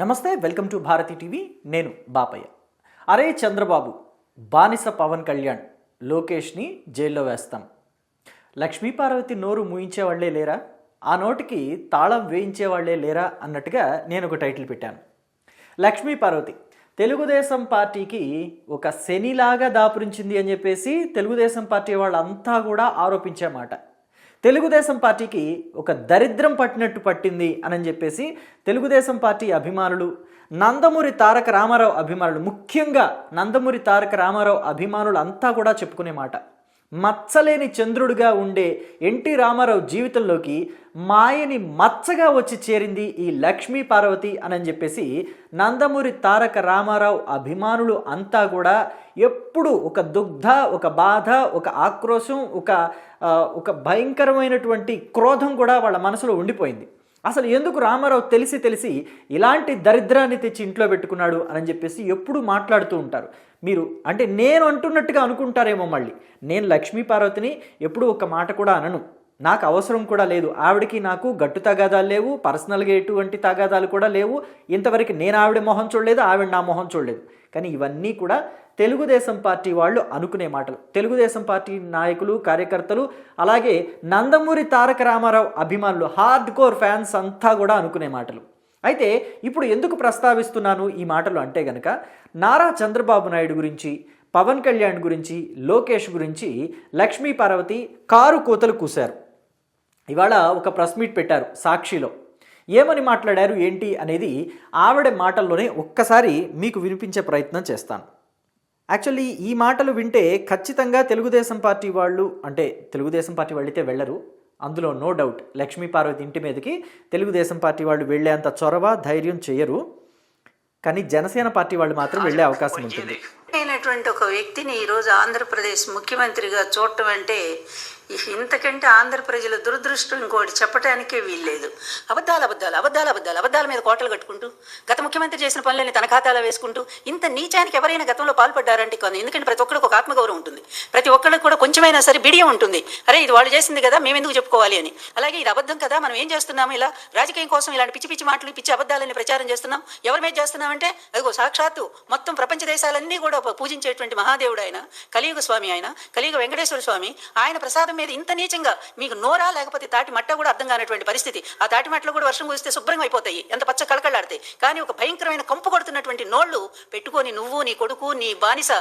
నమస్తే, welcome to Bharati TV. నేను బాపయ్య. అరే చంద్రబాబు, బానిస పవన్ కళ్యాణ్, లోకేష్ని జైల్లో వేస్తాం. లక్ష్మీపార్వతి నోరు మూయించేవాళ్లే లేరా, ఆ నోటికి తాళం వేయించేవాళ్లే లేరా అన్నట్టుగా నేను ఒక టైటిల్ పెట్టాను. లక్ష్మీపార్వతి తెలుగుదేశం పార్టీకి ఒక శనిలాగా దాపురించింది అని చెప్పేసి తెలుగుదేశం పార్టీ వాళ్ళంతా కూడా ఆరోపించే మాట. తెలుగుదేశం పార్టీకి ఒక దరిద్రం పట్టినట్టు పట్టింది అని చెప్పేసి తెలుగుదేశం పార్టీ అభిమానులు, నందమూరి తారక రామారావు అభిమానులు, ముఖ్యంగా నందమూరి తారక రామారావు అభిమానులు అంతా కూడా చెప్పుకునే మాట. మచ్చలేని చంద్రుడిగా ఉండే ఎన్టీ రామారావు జీవితంలోకి మాయని మచ్చగా వచ్చి చేరింది ఈ లక్ష్మీ పార్వతి అని చెప్పేసి నందమూరి తారక రామారావు అభిమానులు అంతా కూడా ఎప్పుడు ఒక దుగ్ధ, ఒక బాధ, ఒక ఆక్రోశం, ఒక భయంకరమైనటువంటి క్రోధం కూడా వాళ్ళ మనసులో ఉండిపోయింది. అసలు ఎందుకు రామారావు తెలిసి ఇలాంటి దరిద్రాన్ని తెచ్చి ఇంట్లో పెట్టుకున్నాడు అని చెప్పేసి ఎప్పుడు మాట్లాడుతూ ఉంటారు. మీరు అంటే నేను అంటున్నట్టుగా అనుకుంటారేమో. మళ్ళీ నేను లక్ష్మీ పార్వతిని ఎప్పుడు ఒక మాట కూడా అనను, నాకు అవసరం కూడా లేదు. ఆవిడకి నాకు గట్టు తగాదాలు లేవు, పర్సనల్గా ఎటువంటి తగాదాలు కూడా లేవు. ఇంతవరకు నేను ఆవిడ మొహం చూడలేదు, ఆవిడ నా మొహం చూడలేదు. కానీ ఇవన్నీ కూడా తెలుగుదేశం పార్టీ వాళ్ళు అనుకునే మాటలు. తెలుగుదేశం పార్టీ నాయకులు, కార్యకర్తలు, అలాగే నందమూరి తారక రామారావు అభిమానులు, హార్డ్ కోర్ ఫ్యాన్స్ అంతా కూడా అనుకునే మాటలు. అయితే ఇప్పుడు ఎందుకు ప్రస్తావిస్తున్నాను ఈ మాటలు అంటే గనక, నారా చంద్రబాబు నాయుడు గురించి, పవన్ కళ్యాణ్ గురించి, లోకేష్ గురించి లక్ష్మీ పార్వతి కారు కోతలు కూశారు. ఇవాళ ఒక ప్రెస్ మీట్ పెట్టారు సాక్షిలో. ఏమని మాట్లాడారు ఏంటి అనేది ఆవిడ మాటల్లోనే ఒక్కసారి మీకు వినిపించే ప్రయత్నం చేస్తాను. యాక్చువల్లీ ఈ మాటలు వింటే ఖచ్చితంగా తెలుగుదేశం పార్టీ వాళ్ళు, అంటే తెలుగుదేశం పార్టీ వాళ్ళైతే వెళ్ళరు, అందులో నో డౌట్. లక్ష్మీ పార్వతి ఇంటి మీదకి తెలుగుదేశం పార్టీ వాళ్ళు వెళ్ళేంత చొరవ, ధైర్యం చేయరు. కానీ జనసేన పార్టీ వాళ్ళు మాత్రం వెళ్ళే అవకాశం ఉంటుంది. అయినటువంటి ఒక వ్యక్తిని ఈరోజు ఆంధ్రప్రదేశ్ ముఖ్యమంత్రిగా చూడటం అంటే ఇంతకంటే ఆంధ్ర ప్రజల దురదృష్టం ఇంకోటి చెప్పడానికే వీల్లేదు. అబద్ధాల మీద కోటలు కట్టుకుంటూ గత ముఖ్యమంత్రి చేసిన పనులని తన ఖాతాలో వేసుకుంటూ ఇంత నీచానికి ఎవరైనా గతంలో పాల్పడ్డారంటే కాదు. ఎందుకంటే ప్రతి ఒక్కరికి ఒక ఆత్మగౌరవం ఉంటుంది, ప్రతి ఒక్కరికి కూడా కొంచెమైనా సరే బిడియం ఉంటుంది. అరే ఇది వాళ్ళు చేసింది కదా, మేము ఎందుకు చెప్పుకోవాలి అని. అలాగే ఇది అబద్ధం కదా, మనం ఏం చేస్తున్నాము, ఇలా రాజకీయం కోసం ఇలాంటి పిచ్చి మాటలు, పిచ్చి అబద్ధాలని ప్రచారం చేస్తున్నాం. ఎవరి మీద చేస్తున్నామంటే అదిగో సాక్షాత్తు మొత్తం ప్రపంచ దేశాలన్నీ కూడా పూజించేటువంటి మహాదేవుడు ఆయన, కలియుగ స్వామి ఆయన, కలియుగ వెంకటేశ్వర స్వామి. ఆయన ప్రసాదం మీద ఇంత నీచంగా మీకు నోరా లేకపోతే తాటి మట్ట కూడా అర్థం కానటువంటి పరిస్థితి. ఆ తాటి మట్టలు కూడా వర్షం కురిస్తే శుభ్రంగా అయిపోతాయి, ఎంత పచ్చ కళకళాడతాయి. కానీ ఒక భయంకరమైన కంపు కొడుతున్నటువంటి నోళ్లు పెట్టుకొని నువ్వు, నీ కొడుకు, నీ బానిస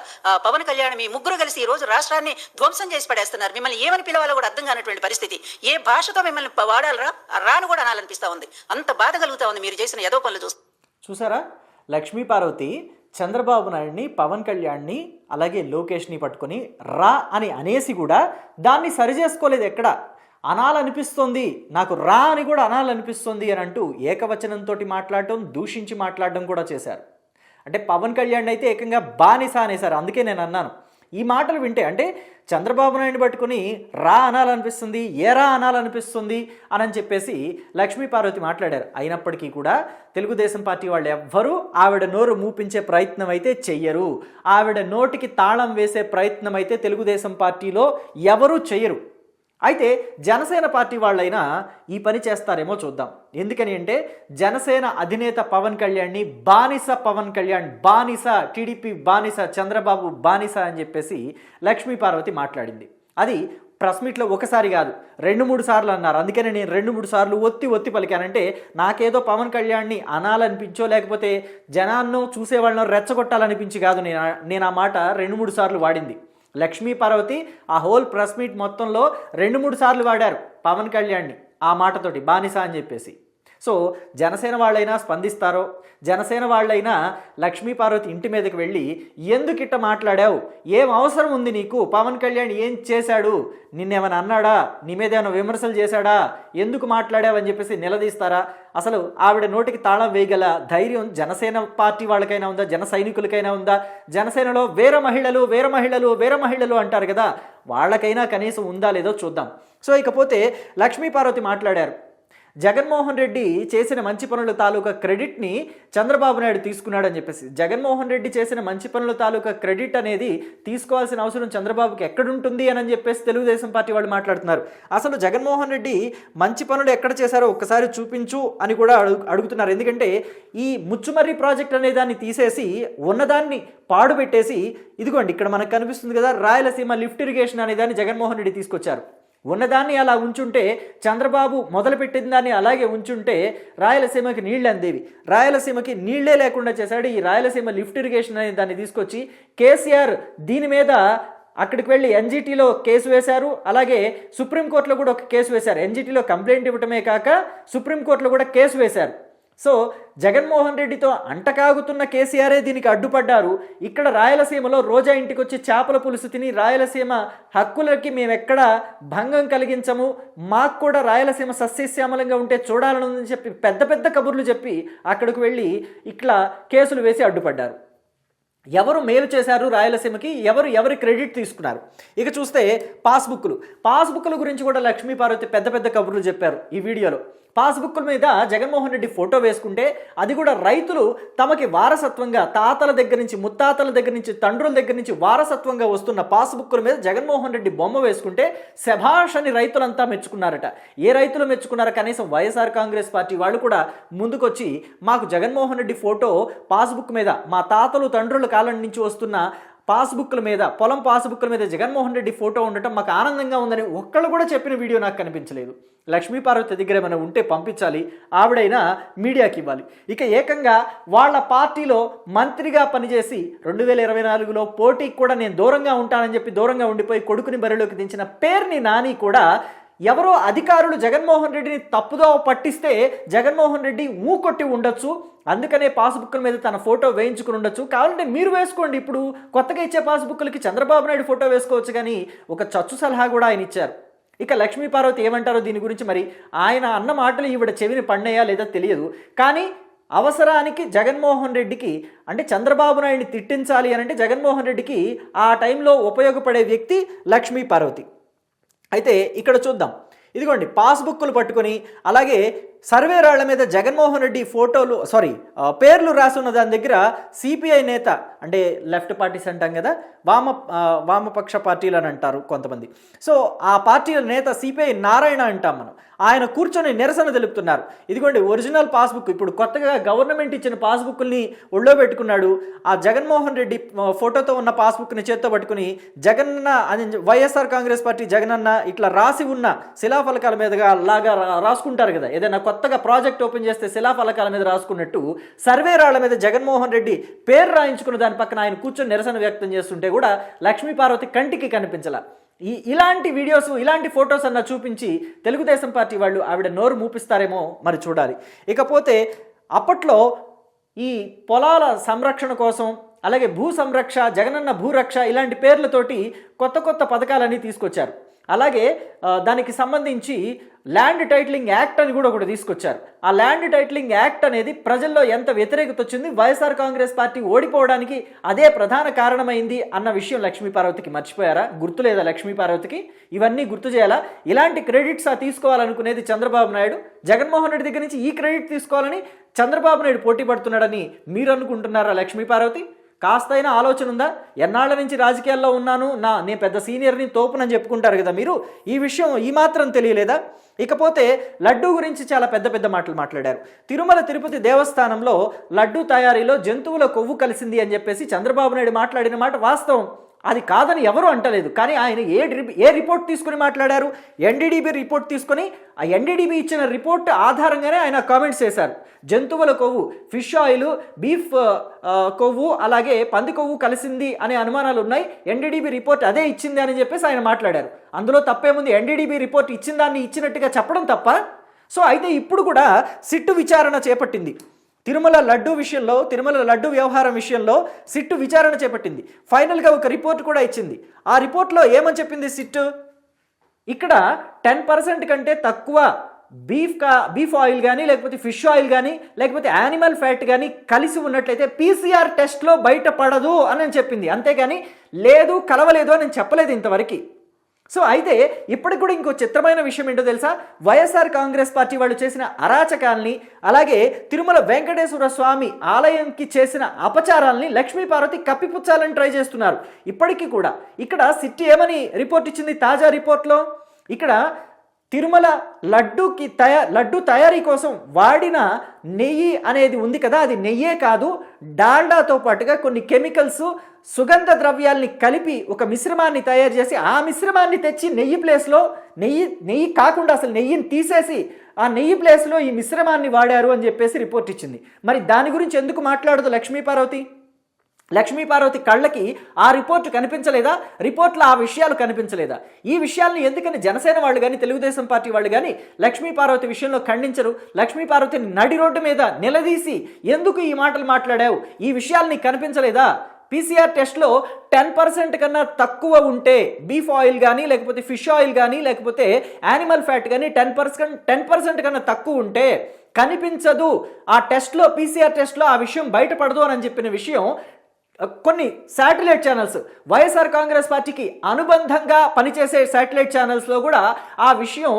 పవన్ కళ్యాణ్, మీ ముగ్గురు కలిసి ఈ రోజు రాష్ట్రాన్ని ధ్వంసం చేసి పడేస్తున్నారు. మిమ్మల్ని ఏమని పిలవాలో కూడా అర్థం కానటువంటి పరిస్థితి. ఏ భాషతో మిమ్మల్ని వాడాలరా రాను కూడా అనాలనిపిస్తా ఉంది. అంత బాధ కలుగుతా ఉంది మీరు చేసిన ఏదో పనులు చూసారా. లక్ష్మీ పార్వతి చంద్రబాబు నాయుడిని, పవన్ కళ్యాణ్ని, అలాగే లోకేష్ని పట్టుకొని రా అని అనేసి కూడా దాన్ని సరిచేసుకోలేదు. ఎక్కడ అనాలనిపిస్తుంది, నాకు రా అని కూడా అనాలనిపిస్తుంది అని అంటూ ఏకవచనంతో మాట్లాడటం, దూషించి మాట్లాడడం కూడా చేశారు. అంటే పవన్ కళ్యాణ్ అయితే ఏకంగా బానిస అనేశారు. అందుకే నేను అన్నాను, ఈ మాటలు వింటే అంటే చంద్రబాబు నాయుడిని పట్టుకుని రా అనాలనిపిస్తుంది, ఏరా అనాలనిపిస్తుంది అని చెప్పేసి లక్ష్మీ పార్వతి మాట్లాడారు. అయినప్పటికీ కూడా తెలుగుదేశం పార్టీ వాళ్ళు ఎవ్వరూ ఆవిడ నోరు మూపించే ప్రయత్నం అయితే చెయ్యరు. ఆవిడ నోటికి తాళం వేసే ప్రయత్నం అయితే తెలుగుదేశం పార్టీలో ఎవరూ చెయ్యరు. అయితే జనసేన పార్టీ వాళ్ళైనా ఈ పని చేస్తారేమో చూద్దాం. ఎందుకని అంటే జనసేన అధినేత పవన్ కళ్యాణ్ని బానిస పవన్ కళ్యాణ్, బానిస టీడీపీ, బానిస చంద్రబాబు, బానిస అని చెప్పేసి లక్ష్మీ పార్వతి మాట్లాడింది. అది ప్రెస్ మీట్లో ఒకసారి కాదు, 2-3 సార్లు అన్నారు. అందుకని నేను 2-3 సార్లు ఒత్తి పలికానంటే నాకేదో పవన్ కళ్యాణ్ని అనాలనిపించో లేకపోతే జనాన్నో చూసేవాళ్ళనో రెచ్చగొట్టాలనిపించి కాదు నేను ఆ మాట 2-3 సార్లు వాడింది. లక్ష్మీ పార్వతి ఆ హోల్ ప్రెస్ మీట్ మొత్తంలో 2-3 సార్లు వాడారు పవన్ కళ్యాణ్ని ఆ మాటతోటి, బానిస అని చెప్పేసి. సో జనసేన వాళ్ళైనా స్పందిస్తారో, జనసేన వాళ్ళైనా లక్ష్మీ పార్వతి ఇంటి మీదకి వెళ్ళి ఎందుకు ఇట్ట మాట్లాడావు, ఏం అవసరం ఉంది నీకు, పవన్ కళ్యాణ్ ఏం చేశాడు, నిన్నేమైనా అన్నాడా, నీ మీద ఏమైనా విమర్శలు చేశాడా, ఎందుకు మాట్లాడావు అని చెప్పేసి నిలదీస్తారా? అసలు ఆవిడ నోటికి తాళం వేయగల ధైర్యం జనసేన పార్టీ వాళ్ళకైనా ఉందా, జన సైనికులకైనా ఉందా? జనసేనలో వీర మహిళలు అంటారు కదా, వాళ్ళకైనా కనీసం ఉందా లేదో చూద్దాం. సో ఇకపోతే లక్ష్మీ పార్వతి మాట్లాడారు, జగన్మోహన్ రెడ్డి చేసిన మంచి పనుల తాలూకా క్రెడిట్ని చంద్రబాబు నాయుడు తీసుకున్నాడని చెప్పేసి. జగన్మోహన్ రెడ్డి చేసిన మంచి పనుల తాలూకా క్రెడిట్ అనేది తీసుకోవాల్సిన అవసరం చంద్రబాబుకి ఎక్కడుంటుంది అని చెప్పేసి తెలుగుదేశం పార్టీ వాళ్ళు మాట్లాడుతున్నారు. అసలు జగన్మోహన్ రెడ్డి మంచి పనులు ఎక్కడ చేశారో ఒక్కసారి చూపించు అని కూడా అడుగుతున్నారు. ఎందుకంటే ఈ ముచ్చుమర్రి ప్రాజెక్ట్ అనే దాన్ని తీసేసి ఉన్నదాన్ని పాడుపెట్టేసి, ఇదిగోండి ఇక్కడ మనకు కనిపిస్తుంది కదా, రాయలసీమ లిఫ్ట్ ఇరిగేషన్ అనే దాన్ని జగన్మోహన్ రెడ్డి తీసుకొచ్చారు. ఉన్నదాన్ని అలా ఉంచుంటే, చంద్రబాబు మొదలుపెట్టిన దాన్ని అలాగే ఉంచుంటే రాయలసీమకి నీళ్ళు అందేవి. రాయలసీమకి నీళ్లే లేకుండా చేశాడు. ఈ రాయలసీమ లిఫ్ట్ ఇరిగేషన్ అనే దాన్ని తీసుకొచ్చి కేసీఆర్ దీని మీద అక్కడికి వెళ్ళి ఎన్జిటీలో కేసు వేశారు. అలాగే సుప్రీంకోర్టులో కూడా ఒక కేసు వేశారు. ఎన్జిటీలో కంప్లైంట్ ఇవ్వటమే కాక సుప్రీంకోర్టులో కూడా కేసు వేశారు. సో జగన్మోహన్ రెడ్డితో అంటకాగుతున్న కేసీఆరే దీనికి అడ్డుపడ్డారు. ఇక్కడ రాయలసీమలో రోజా ఇంటికి వచ్చి చేపల పులుసు తిని రాయలసీమ హక్కులకి మేము ఎక్కడ భంగం కలిగించము, మాకు కూడా రాయలసీమ సస్యశ్యామలంగా ఉంటే చూడాలని చెప్పి పెద్ద పెద్ద కబుర్లు చెప్పి అక్కడికి వెళ్ళి ఇట్లా కేసులు వేసి అడ్డుపడ్డారు. ఎవరు మేలు చేశారు రాయలసీమకి, ఎవరి క్రెడిట్ తీసుకున్నారు? ఇక చూస్తే పాస్బుక్ల గురించి కూడా లక్ష్మీపార్వతి పెద్ద పెద్ద కబుర్లు చెప్పారు ఈ వీడియోలో. పాస్బుక్ల మీద జగన్మోహన్ రెడ్డి ఫోటో వేసుకుంటే అది కూడా రైతులు తమకి వారసత్వంగా తాతల దగ్గర నుంచి ముత్తాతల దగ్గర నుంచి తండ్రుల దగ్గర నుంచి వారసత్వంగా వస్తున్న పాస్బుక్ల మీద జగన్మోహన్ రెడ్డి బొమ్మ వేసుకుంటే శభాష్ అని రైతులంతా మెచ్చుకున్నారట. ఏ రైతులు మెచ్చుకున్నారో కనీసం వైఎస్ఆర్ కాంగ్రెస్ పార్టీ వాళ్ళు కూడా ముందుకొచ్చి మాకు జగన్మోహన్ రెడ్డి ఫోటో పాస్బుక్ మీద మా తాతలు తండ్రుల కాలం నుంచి వస్తున్న పాస్బుక్ల మీద, పొలం పాస్బుక్ల మీద జగన్మోహన్ రెడ్డి ఫోటో ఉండటం మాకు ఆనందంగా ఉందని ఒక్కళ్ళు కూడా చెప్పిన వీడియో నాకు కనిపించలేదు. లక్ష్మీపార్వతి దగ్గర ఏమైనా ఉంటే పంపించాలి, ఆవిడైనా మీడియాకి ఇవ్వాలి. ఇక ఏకంగా వాళ్ళ పార్టీలో మంత్రిగా పనిచేసి 2024లో పోటీకి కూడా నేను దూరంగా ఉంటానని చెప్పి దూరంగా ఉండిపోయి కొడుకుని బరిలోకి దించిన పేర్ని నాని కూడా ఎవరో అధికారులు జగన్మోహన్ రెడ్డిని తప్పుదో పట్టిస్తే జగన్మోహన్ రెడ్డి ఊకొట్టి ఉండొచ్చు, అందుకనే పాస్బుక్ల మీద తన ఫోటో వేయించుకుని ఉండొచ్చు, కావాలంటే మీరు వేసుకోండి, ఇప్పుడు కొత్తగా ఇచ్చే పాస్బుక్లకి చంద్రబాబు నాయుడు ఫోటో వేసుకోవచ్చు కానీ ఒక చచ్చు సలహా కూడా ఆయన ఇచ్చారు. ఇక లక్ష్మీపార్వతి ఏమంటారో దీని గురించి మరి ఆయన అన్న మాటలు ఈవిడ చెవిని పడినాయా లేదా తెలియదు. కానీ అవసరానికి జగన్మోహన్ రెడ్డికి అంటే చంద్రబాబు నాయుడిని తిట్టించాలి అని అంటే జగన్మోహన్ రెడ్డికి ఆ టైంలో ఉపయోగపడే వ్యక్తి లక్ష్మీపార్వతి. అయితే ఇక్కడ చూద్దాం, ఇదిగోండి పాస్బుక్లు పట్టుకొని అలాగే సర్వే రాళ్ల మీద జగన్మోహన్ రెడ్డి పేర్లు రాసున్న దాని దగ్గర సిపిఐ నేత అంటే లెఫ్ట్ పార్టీస్ అంటాం కదా, వామపక్ష పార్టీలు అని అంటారు కొంతమంది. సో ఆ పార్టీల నేత సిపిఐ నారాయణ అంటాం మనం, ఆయన కూర్చొని నిరసన తెలుపుతున్నారు. ఇదిగోండి ఒరిజినల్ పాస్బుక్, ఇప్పుడు కొత్తగా గవర్నమెంట్ ఇచ్చిన పాస్బుక్ని ఒళ్ళో పెట్టుకున్నాడు. ఆ జగన్మోహన్ రెడ్డి ఫోటోతో ఉన్న పాస్బుక్ని చేత్తో పట్టుకుని జగనన్న అని వైఎస్ఆర్ కాంగ్రెస్ పార్టీ జగనన్న ఇట్లా రాసి ఉన్న శిలాఫలకాల మీదుగా లాగా రాసుకుంటారు కదా, ఏదైనా కొత్తగా ప్రాజెక్ట్ ఓపెన్ చేస్తే శిలాఫలకాల మీద రాసుకున్నట్టు సర్వే రాళ్ల మీద జగన్మోహన్ రెడ్డి పేరు రాయించుకున్న దాని పక్కన ఆయన కూర్చొని నిరసన వ్యక్తం చేస్తుంటే కూడా లక్ష్మీపార్వతి కంటికి కనిపించాల. ఇలాంటి వీడియోస్ ఇలాంటి ఫొటోస్ అన్న చూపించి తెలుగుదేశం పార్టీ వాళ్ళు ఆవిడ నోరు మూపిస్తారేమో మరి చూడాలి. ఇకపోతే అప్పట్లో ఈ పొలాల సంరక్షణ కోసం అలాగే భూ సంరక్ష, జగనన్న భూరక్ష ఇలాంటి పేర్లతోటి కొత్త పథకాలన్నీ తీసుకొచ్చారు. అలాగే దానికి సంబంధించి ల్యాండ్ టైటిలింగ్ యాక్ట్ అని కూడా ఒకటి తీసుకొచ్చారు. ఆ ల్యాండ్ టైటిలింగ్ యాక్ట్ అనేది ప్రజల్లో ఎంత వ్యతిరేకత వచ్చింది, వైఎస్ఆర్ కాంగ్రెస్ పార్టీ ఓడిపోవడానికి అదే ప్రధాన కారణమైంది అన్న విషయం లక్ష్మీపార్వతికి మర్చిపోయారా? గుర్తులేదా లక్ష్మీపార్వతికి? ఇవన్నీ గుర్తు చేయాలా? ఇలాంటి క్రెడిట్స్ తీసుకోవాలనుకునేది చంద్రబాబు నాయుడు. జగన్మోహన్ రెడ్డి దగ్గర నుంచి ఈ క్రెడిట్ తీసుకోవాలని చంద్రబాబు నాయుడు పోటీ పడుతున్నాడని మీరు అనుకుంటున్నారా లక్ష్మీపార్వతి? కాస్తైనా ఆలోచన ఉందా? ఎన్నాళ్ళ నుంచి రాజకీయాల్లో ఉన్నాను, నేను పెద్ద సీనియర్ని తోపునని చెప్పుకుంటారు కదా మీరు, ఈ విషయం ఈ మాత్రం తెలియలేదా? ఇకపోతే లడ్డూ గురించి చాలా పెద్ద మాటలు మాట్లాడారు. తిరుమల తిరుపతి దేవస్థానంలో లడ్డూ తయారీలో జంతువుల కొవ్వు కలిసింది అని చెప్పేసి చంద్రబాబు నాయుడు మాట్లాడిన మాట వాస్తవం, అది కాదని ఎవరు అంటలేదు. కానీ ఆయన ఏ రిపోర్ట్ తీసుకుని మాట్లాడారు? ఎన్డీడీబీ రిపోర్ట్ తీసుకొని ఆ ఎన్డీడీబీ ఇచ్చిన రిపోర్ట్ ఆధారంగానే ఆయన కామెంట్స్ చేశారు. జంతువుల కొవ్వు, ఫిష్ ఆయిల్, బీఫ్ కొవ్వు అలాగే పంది కొవ్వు కలిసింది అనే అనుమానాలు ఉన్నాయి, ఎన్డీడీబీ రిపోర్ట్ అదే ఇచ్చింది అని చెప్పేసి ఆయన మాట్లాడారు. అందులో తప్పేముంది? ఎన్డీడీబీ రిపోర్ట్ ఇచ్చిన దాన్ని ఇచ్చినట్టుగా చెప్పడం తప్ప. సో అయితే ఇప్పుడు కూడా సిట్టు విచారణ చేపట్టింది. తిరుమల లడ్డు వ్యవహారం విషయంలో సిట్టు విచారణ చేపట్టింది. ఫైనల్గా ఒక రిపోర్ట్ కూడా ఇచ్చింది. ఆ రిపోర్ట్లో ఏమని చెప్పింది సిట్టు? ఇక్కడ 10% కంటే తక్కువ బీఫ్ ఆయిల్ కానీ లేకపోతే ఫిష్ ఆయిల్ కానీ లేకపోతే యానిమల్ ఫ్యాట్ కానీ కలిసి ఉన్నట్లయితే పీసీఆర్ టెస్ట్లో బయటపడదు అని చెప్పింది. అంతేగాని లేదు కలవలేదు అని నేను చెప్పలేదు ఇంతవరకు. సో అయితే ఇప్పటికి కూడా ఇంకో చిత్రమైన విషయం ఏంటో తెలుసా, వైఎస్ఆర్ కాంగ్రెస్ పార్టీ వాళ్ళు చేసిన అరాచకాల్ని, అలాగే తిరుమల వెంకటేశ్వర స్వామి ఆలయంకి చేసిన అపచారాల్ని లక్ష్మీపార్వతి కప్పిపుచ్చాలని ట్రై చేస్తున్నారు ఇప్పటికీ కూడా. ఇక్కడ సిట్ ఏమని రిపోర్ట్ ఇచ్చింది తాజా రిపోర్ట్లో, ఇక్కడ తిరుమల లడ్డు తయారీ కోసం వాడిన నెయ్యి అనేది ఉంది కదా, అది నెయ్యే కాదు, డాల్డాతో పాటుగా కొన్ని కెమికల్స్, సుగంధ ద్రవ్యాల్ని కలిపి ఒక మిశ్రమాన్ని తయారు చేసి ఆ మిశ్రమాన్ని తెచ్చి నెయ్యి ప్లేస్లో నెయ్యి కాకుండా అసలు నెయ్యిని తీసేసి ఆ నెయ్యి ప్లేస్లో ఈ మిశ్రమాన్ని వాడారు అని చెప్పేసి రిపోర్ట్ ఇచ్చింది. మరి దాని గురించి ఎందుకు మాట్లాడదు లక్ష్మీపార్వతి కళ్ళకి ఆ రిపోర్టు కనిపించలేదా? రిపోర్ట్లో ఆ విషయాలు కనిపించలేదా? ఈ విషయాలను ఎందుకని జనసేన వాళ్ళు కానీ తెలుగుదేశం పార్టీ వాళ్ళు కానీ లక్ష్మీపార్వతి విషయంలో ఖండించరు? లక్ష్మీపార్వతిని నడి రోడ్డు మీద నిలదీసి ఎందుకు ఈ మాటలు మాట్లాడావు, ఈ విషయాలు నీకు కనిపించలేదా? పీసీఆర్ టెస్ట్లో 10% కన్నా తక్కువ ఉంటే బీఫ్ ఆయిల్ కానీ లేకపోతే ఫిష్ ఆయిల్ కానీ లేకపోతే యానిమల్ ఫ్యాట్ కానీ 10% కన్నా తక్కువ ఉంటే కనిపించదు ఆ టెస్ట్లో, పీసీఆర్ టెస్ట్లో ఆ విషయం బయటపడదు అని చెప్పిన విషయం కొన్ని శాటిలైట్ ఛానల్స్, వైఎస్ఆర్ కాంగ్రెస్ పార్టీకి అనుబంధంగా పనిచేసే శాటిలైట్ ఛానల్స్లో కూడా ఆ విషయం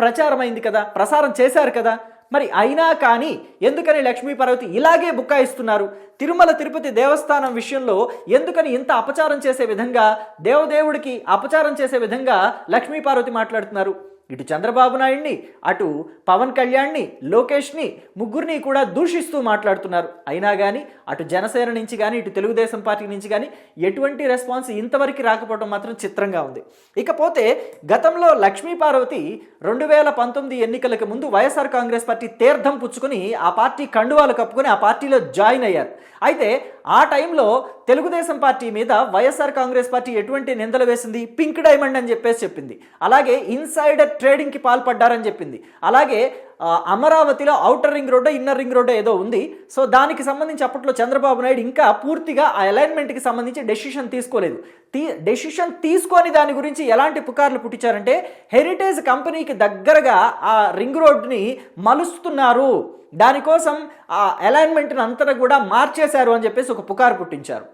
ప్రచారమైంది కదా, ప్రసారం చేశారు కదా. మరి అయినా కానీ ఎందుకని లక్ష్మీపార్వతి ఇలాగే బుక్కాయిస్తున్నారు? తిరుమల తిరుపతి దేవస్థానం విషయంలో ఎందుకని ఇంత అపచారం చేసే విధంగా, దేవదేవుడికి అపచారం చేసే విధంగా లక్ష్మీపార్వతి మాట్లాడుతున్నారు? ఇటు చంద్రబాబు నాయుడిని, అటు పవన్ కళ్యాణ్ని, లోకేష్ని, ముగ్గురిని కూడా దూషిస్తూ మాట్లాడుతున్నారు. అయినా కానీ అటు జనసేన నుంచి కానీ ఇటు తెలుగుదేశం పార్టీ నుంచి కానీ ఎటువంటి రెస్పాన్స్ ఇంతవరకు రాకపోవడం మాత్రం చిత్రంగా ఉంది. ఇకపోతే గతంలో లక్ష్మీపార్వతి 2019 ఎన్నికలకు ముందు వైఎస్ఆర్ కాంగ్రెస్ పార్టీ తీర్థం పుచ్చుకొని ఆ పార్టీ కండువాలు కప్పుకొని ఆ పార్టీలో జాయిన్ అయ్యారు. అయితే ఆ టైంలో తెలుగుదేశం పార్టీ మీద వైఎస్ఆర్ కాంగ్రెస్ పార్టీ ఎటువంటి నిందలు వేసింది? పింక్ డైమండ్ అని చెప్పేసి చెప్పింది. అలాగే ఇన్సైడర్ ట్రేడింగ్కి పాల్పడ్డారని చెప్పింది. అలాగే అమరావతిలో outer ring road, inner ring road ఏదో ఉంది. సో దానికి సంబంధించి అప్పట్లో చంద్రబాబు నాయుడు ఇంకా పూర్తిగా ఆ అలైన్మెంట్కి సంబంధించి డెసిషన్ తీసుకోలేదు. డెసిషన్ తీసుకొని దాని గురించి ఎలాంటి పుకార్లు పుట్టించారంటే హెరిటేజ్ కంపెనీకి దగ్గరగా ఆ రింగ్ రోడ్డుని మలుస్తున్నారు, దానికోసం ఆ అలైన్మెంట్ని అంతా కూడా మార్చేశారు అని చెప్పేసి ఒక పుకారు పుట్టించారు.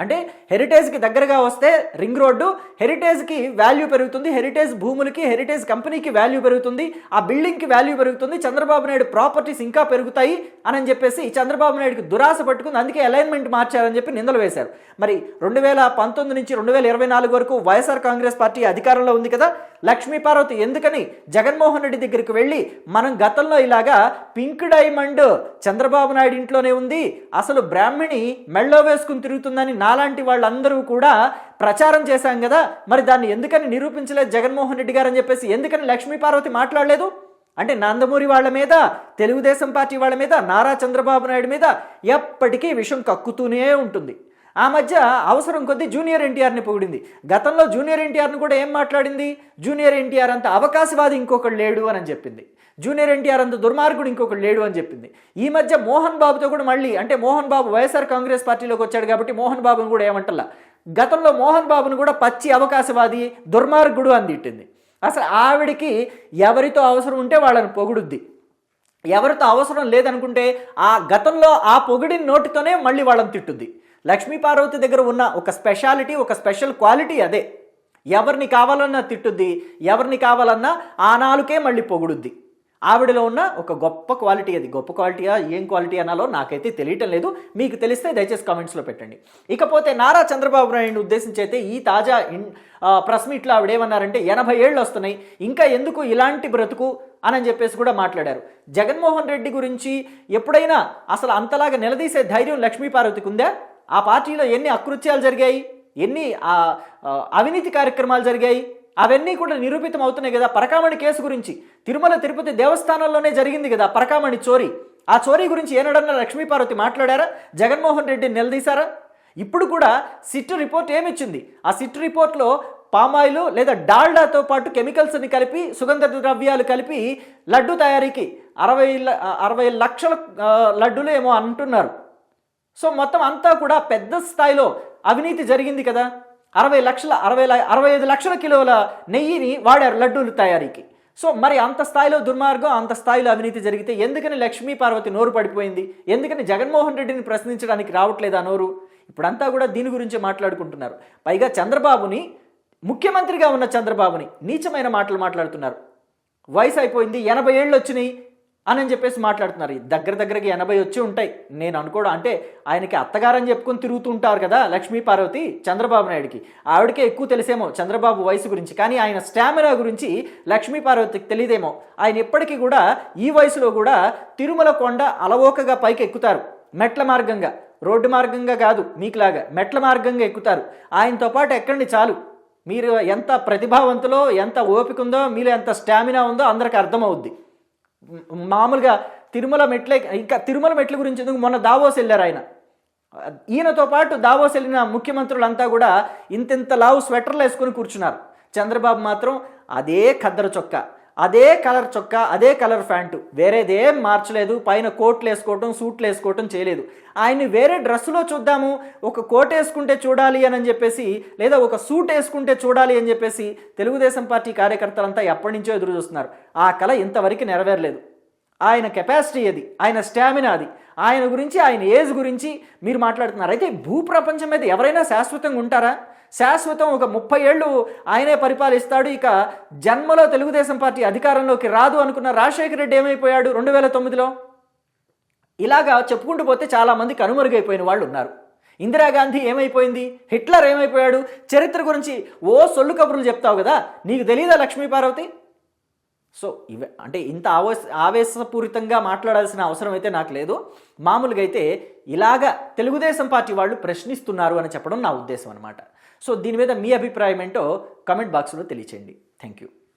అంటే హెరిటేజ్కి దగ్గరగా వస్తే రింగ్ రోడ్డు, హెరిటేజ్కి వాల్యూ పెరుగుతుంది, హెరిటేజ్ భూములకి, హెరిటేజ్ కంపెనీకి వాల్యూ పెరుగుతుంది, ఆ బిల్డింగ్కి వాల్యూ పెరుగుతుంది, చంద్రబాబు నాయుడు ప్రాపర్టీస్ ఇంకా పెరుగుతాయి అని చెప్పేసి చంద్రబాబు నాయుడుకి దురాశ పట్టుకుంది. అందుకే అలైన్మెంట్ మార్చారని చెప్పి నిందలు వేశారు. మరి 2019 నుంచి 2024 వరకు వైఎస్ఆర్ కాంగ్రెస్ పార్టీ అధికారంలో ఉంది కదా. లక్ష్మీపార్వతి ఎందుకని జగన్మోహన్ రెడ్డి దగ్గరికి వెళ్ళి మనం గతంలో ఇలాగా పింక్ డైమండ్ చంద్రబాబు నాయుడు ఇంట్లోనే ఉంది, అసలు బ్రాహ్మణి మెళ్ళో వేసుకుని తిరుగుతుందని నాలాంటి వాళ్ళందరూ కూడా ప్రచారం చేశాం కదా, మరి దాన్ని ఎందుకని నిరూపించలేదు జగన్మోహన్ రెడ్డి గారు అని చెప్పేసి ఎందుకని లక్ష్మీపార్వతి మాట్లాడలేదు? అంటే నందమూరి వాళ్ళ మీద, తెలుగుదేశం పార్టీ వాళ్ళ మీద, నారా చంద్రబాబు నాయుడు మీద ఎప్పటికీ విషం కక్కుతూనే ఉంటుంది. ఆ మధ్య అవసరం కొద్దీ జూనియర్ ఎన్టీఆర్ని పొగిడింది. గతంలో జూనియర్ ఎన్టీఆర్ని కూడా ఏం మాట్లాడింది? జూనియర్ ఎన్టీఆర్ అంత అవకాశవాది ఇంకొకడు లేడు అని చెప్పింది. జూనియర్ ఎన్టీఆర్ అంత దుర్మార్గుడు ఇంకొకడు లేడు అని చెప్పింది. ఈ మధ్య మోహన్ బాబుతో కూడా మళ్ళీ, అంటే మోహన్ బాబు వైఎస్ఆర్ కాంగ్రెస్ పార్టీలోకి వచ్చాడు కాబట్టి మోహన్ బాబును కూడా ఏమంటల్లా, గతంలో మోహన్ బాబును కూడా పచ్చి అవకాశవాది, దుర్మార్గుడు అని తిట్టింది. అసలు ఆవిడికి ఎవరితో అవసరం ఉంటే వాళ్ళని పొగుడుద్ది, ఎవరితో అవసరం లేదనుకుంటే ఆ గతంలో ఆ పొగిడిన నోటితోనే మళ్ళీ వాళ్ళని తిట్టుద్ది. లక్ష్మీపార్వతి దగ్గర ఉన్న ఒక స్పెషాలిటీ, ఒక స్పెషల్ క్వాలిటీ అదే. ఎవరిని కావాలన్నా తిట్టుద్ది, ఎవరిని కావాలన్నా ఆ నాలుకే మళ్ళీ పొగుడుద్ది. ఆవిడలో ఉన్న ఒక గొప్ప క్వాలిటీ అది. గొప్ప క్వాలిటీయా, ఏం క్వాలిటీ అనాలో నాకైతే తెలియటం లేదు. మీకు తెలిస్తే దయచేసి కామెంట్స్లో పెట్టండి. ఇకపోతే నారా చంద్రబాబు నాయుడిని ఉద్దేశించి అయితే ఈ తాజా ప్రెస్ మీట్లో ఆవిడేమన్నారంటే 80 ఏళ్ళు వస్తున్నాయి, ఇంకా ఎందుకు ఇలాంటి బ్రతుకు అని చెప్పేసి కూడా మాట్లాడారు. జగన్మోహన్ రెడ్డి గురించి ఎప్పుడైనా అసలు అంతలాగా నిలదీసే ధైర్యం లక్ష్మీపార్వతికి ఉందా? ఆ పార్టీలో ఎన్ని అకృత్యాలు జరిగాయి, ఎన్ని అవినీతి కార్యక్రమాలు జరిగాయి, అవన్నీ కూడా నిరూపితం అవుతున్నాయి కదా. పరకామణి కేసు గురించి తిరుమల తిరుపతి దేవస్థానంలోనే జరిగింది కదా పరకామణి చోరీ. ఆ చోరీ గురించి ఏనాడన్నా లక్ష్మీపార్వతి మాట్లాడారా? జగన్మోహన్ రెడ్డిని నిలదీశారా? ఇప్పుడు కూడా సిట్ రిపోర్ట్ ఏమిచ్చింది? ఆ సిట్ రిపోర్ట్లో పామాయిల్ లేదా డాల్డాతో పాటు కెమికల్స్ని కలిపి, సుగంధ ద్రవ్యాలు కలిపి లడ్డు తయారీకి 60 లక్షల లడ్డులు ఏమో అంటున్నారు. సో మొత్తం అంతా కూడా పెద్ద స్థాయిలో అవినీతి జరిగింది కదా. 65 లక్షల కిలోల నెయ్యిని వాడారు లడ్డూలు తయారీకి. సో మరి అంత స్థాయిలో దుర్మార్గం, అంత స్థాయిలో అవినీతి జరిగితే ఎందుకని లక్ష్మీపార్వతి నోరు పడిపోయింది? ఎందుకని జగన్మోహన్ రెడ్డిని ప్రశ్నించడానికి రావట్లేదా నోరు? ఇప్పుడంతా కూడా దీని గురించి మాట్లాడుకుంటున్నారు. పైగా చంద్రబాబుని ముఖ్యమంత్రిగా ఉన్న చంద్రబాబుని నీచమైన మాటలు మాట్లాడుతున్నారు. వయసు అయిపోయింది, 80 ఏళ్ళు వచ్చినాయి అని చెప్పేసి మాట్లాడుతున్నారు. దగ్గరకి 80 వచ్చి ఉంటాయి నేను అనుకోవడం. అంటే ఆయనకి అత్తగారని చెప్పుకొని తిరుగుతూ ఉంటారు కదా లక్ష్మీ పార్వతి, చంద్రబాబు నాయుడికి. ఆవిడకే ఎక్కువ తెలిసేమో చంద్రబాబు వయసు గురించి, కానీ ఆయన స్టామినా గురించి లక్ష్మీ పార్వతికి తెలియదేమో. ఆయన ఎప్పటికీ కూడా ఈ వయసులో కూడా తిరుమల కొండ అలవోకగా పైకి ఎక్కుతారు, మెట్ల మార్గంగా, రోడ్డు మార్గంగా కాదు మీకులాగా, మెట్ల మార్గంగా ఎక్కుతారు. ఆయనతో పాటు ఎక్కండి చాలు. మీరు ఎంత ప్రతిభావంతులో, ఎంత ఓపిక ఉందో, మీలో ఎంత స్టామినా ఉందో అందరికి అర్థమవుద్ది. మామూలుగా తిరుమల మెట్లే, ఇంకా తిరుమల మెట్ల గురించి ఎందుకు, మొన్న దావోస్ వెళ్ళారు ఆయన. ఈయనతో పాటు దావోస్ వెళ్ళిన ముఖ్యమంత్రులంతా కూడా ఇంత లావు స్వెటర్లు వేసుకొని కూర్చున్నారు. చంద్రబాబు మాత్రం అదే ఖద్దరు చొక్కా, అదే కలర్ చొక్కా, అదే కలర్ ప్యాంటు, వేరేదేం మార్చలేదు. పైన కోట్లు వేసుకోవటం, సూట్లు వేసుకోవటం చేయలేదు. ఆయన్ని వేరే డ్రెస్సులో చూద్దాము, ఒక కోట్ వేసుకుంటే చూడాలి అని చెప్పేసి, లేదా ఒక సూట్ వేసుకుంటే చూడాలి అని చెప్పేసి తెలుగుదేశం పార్టీ కార్యకర్తలంతా ఎప్పటి నుంచో ఎదురు చూస్తున్నారు. ఆ కళ ఇంతవరకు నెరవేరలేదు. ఆయన కెపాసిటీ అది, ఆయన స్టామినా అది, ఆయన గురించి, ఆయన ఏజ్ గురించి మీరు మాట్లాడుతున్నారు. అయితే భూప్రపంచం మీద ఎవరైనా శాశ్వతంగా ఉంటారా? శాశ్వతం ఒక 30 ఏళ్ళు ఆయనే పరిపాలిస్తాడు, ఇక జన్మలో తెలుగుదేశం పార్టీ అధికారంలోకి రాదు అనుకున్న రాజశేఖర రెడ్డి ఏమైపోయాడు 2009లో? ఇలాగా చెప్పుకుంటూ పోతే చాలామంది కనుమరుగైపోయిన వాళ్ళు ఉన్నారు. ఇందిరాగాంధీ ఏమైపోయింది, హిట్లర్ ఏమైపోయాడు? చరిత్ర గురించి ఓ సొల్లు కబుర్లు చెప్తావు కదా, నీకు తెలియదా లక్ష్మీ పార్వతి? సో ఇవే అంటే ఇంత ఆవేశపూరితంగా మాట్లాడాల్సిన అవసరం అయితే నాకు లేదు. మామూలుగా అయితే ఇలాగా తెలుగుదేశం పార్టీ వాళ్ళు ప్రశ్నిస్తున్నారు అని చెప్పడం నా ఉద్దేశం అనమాట. సో దీని మీద మీ అభిప్రాయం ఏంటో కామెంట్ బాక్స్లో తెలియచేయండి. Thank you.